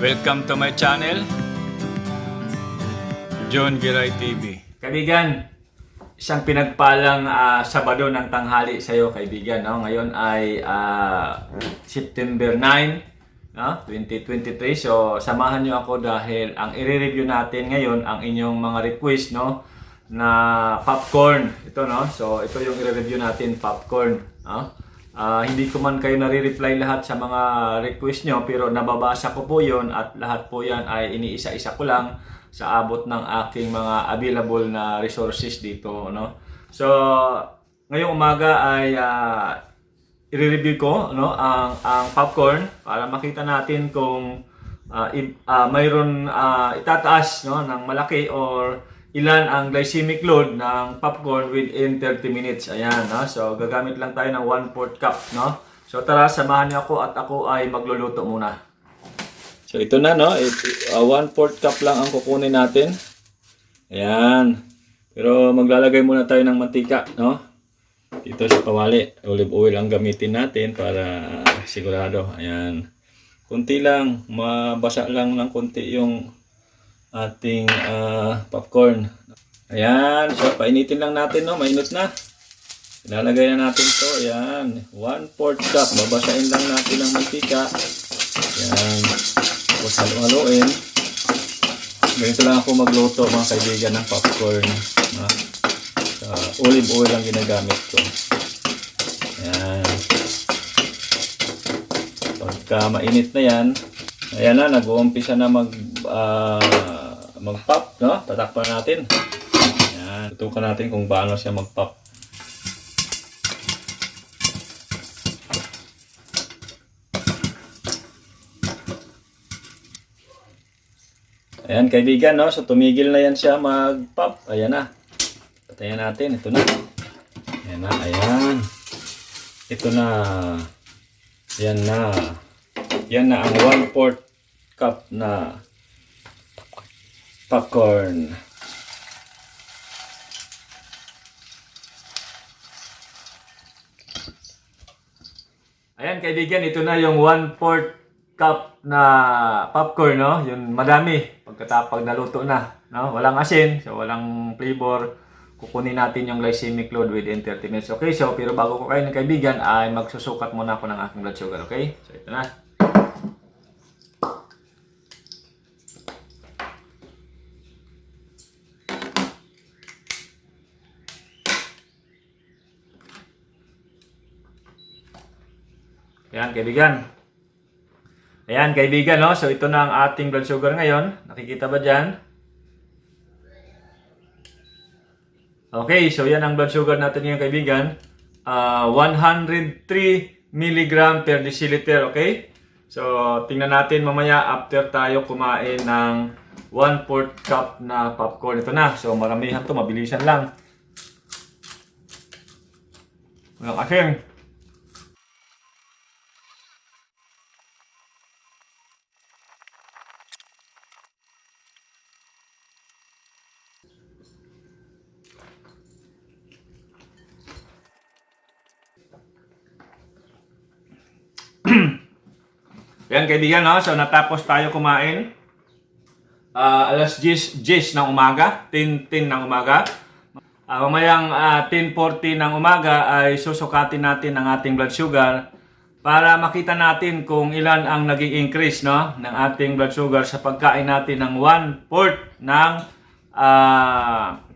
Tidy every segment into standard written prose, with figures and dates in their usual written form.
Welcome to my channel, John Giray TV. Kaibigan, isang pinagpalang Sabado ng tanghali sa iyo, kaibigan. No? Ngayon ay September 9, no? 2023. So, samahan niyo ako dahil ang i-review natin ngayon ang inyong mga request, no? Na popcorn. Ito, no? So, ito yung i-review natin, popcorn. No? Hindi ko man kayo nare-reply lahat sa mga request nyo, pero nababasa ko po yon at lahat po yan ay iniisa-isa ko lang sa abot ng aking mga available na resources dito. No? So, ngayong umaga ay i-review ko, no, ang popcorn para makita natin kung mayroon itataas, no, ng malaki or ilan ang glycemic load ng popcorn within 30 minutes. Ayan, no? So, gagamit lang tayo ng 1/4 cup, no? So, tara, samahan niyo ako at ako ay magluluto muna. So, ito na, no? 1/4 cup lang ang kukunin natin. Ayan. Pero, maglalagay muna tayo ng mantika, no? Dito sa kawali. Olive oil ang gamitin natin para sigurado. Ayan. Kunti lang. Mabasa lang ng kunti yung ating popcorn. Ayan. So, painitin lang natin, no? Mainit na. Ilalagay na natin to. Ayan. 1/4 cup. Babasain lang natin ang mantika. Ayan. Tapos haluin. Ganito lang ako magluto, mga kaibigan, ng popcorn. Olive oil ang ginagamit ko. Ayan. Pagka mainit na yan, ayan na, nag-uumpisa na mag-pop, no? Tatakpan natin. Ayan. Tutukan natin kung paano siya mag-pop. Ayan, kaibigan, no? So, tumigil na yan siya mag-pop. Ayan na. Patayin natin. Ito na. Ayan na. Ayan. Ito na. Ayan na. Yan na ang 1/4 cup na popcorn. Ayan, kaibigan, ito na yung 1/4 cup na popcorn, no? Yung madami pag naluto na, no? Walang asin, so walang flavor. Kukunin natin yung glycemic load within 30 minutes. Okay, so pero bago ko kayo ng kaibigan ay magsusukat muna ako ng aking blood sugar, okay? So ito na. Ayan, kaibigan. Ayan, kaibigan, no? So, ito na ang ating blood sugar ngayon. Nakikita ba dyan? Okay, so yan ang blood sugar natin ngayon, kaibigan. 103 mg per deciliter, okay? So, tingnan natin mamaya after tayo kumain ng 1/4 cup na popcorn. Ito na. So, maramihan to. Mabilisan lang. Walang asin. Yan, kaibigan, no? So, natapos tayo kumain. Alas 10 ng umaga. 10 ng umaga. Mamayang 10:40 ng umaga ay susukatin natin ang ating blood sugar para makita natin kung ilan ang naging increase, no, ng ating blood sugar sa pagkain natin ng 1/4 ng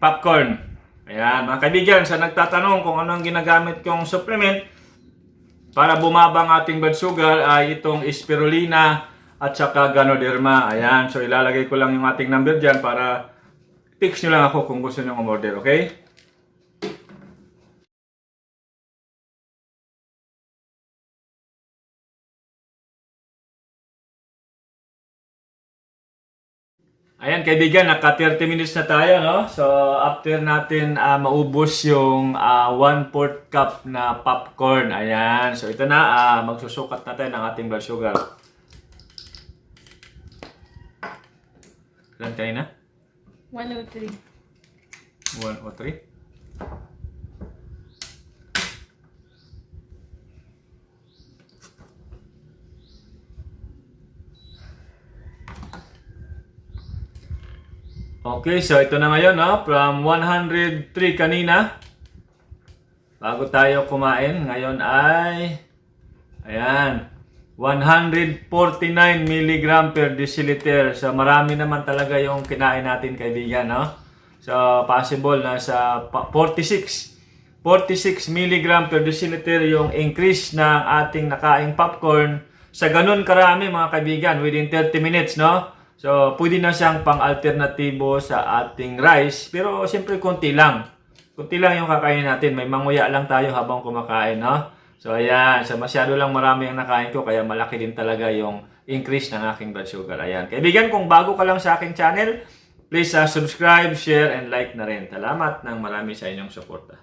popcorn. Ayan, mga kaibigan, sa nagtatanong kung ano ang ginagamit kong supplement para bumaba ang ating blood sugar ay itong spirulina at saka ganoderma. Ayan, so ilalagay ko lang yung ating number dyan para text nyo lang ako kung gusto nyo umorder, okay? Ayan, kaibigan, naka 30 minutes na tayo, no? So, after natin maubos yung 1/4 cup na popcorn. Ayan, so ito na, magsusukat natin ang ating blood sugar. Ilan kanina? 103. 103? Okay, so ito na ngayon, no? From 103 kanina. Bago tayo kumain, ngayon ay, ayan, 149 mg per deciliter. So marami naman talaga yung kinain natin, kaibigan, no? So possible na sa 46 mg per deciliter yung increase ng ating nakaing popcorn. Sa ganun karami, mga kaibigan, within 30 minutes, no? So pwede na siyang pang-alternatibo sa ating rice, pero siyempre konti lang. Kunti lang yung kakainin natin. May manguya lang tayo habang kumakain, no? So, ayan. So, masyado lang marami ang nakain ko, kaya malaki din talaga yung increase ng aking blood sugar. Ayan. Kaibigan, kung bago ka lang sa aking channel, please subscribe, share, and like na rin. Salamat ng marami sa inyong suporta.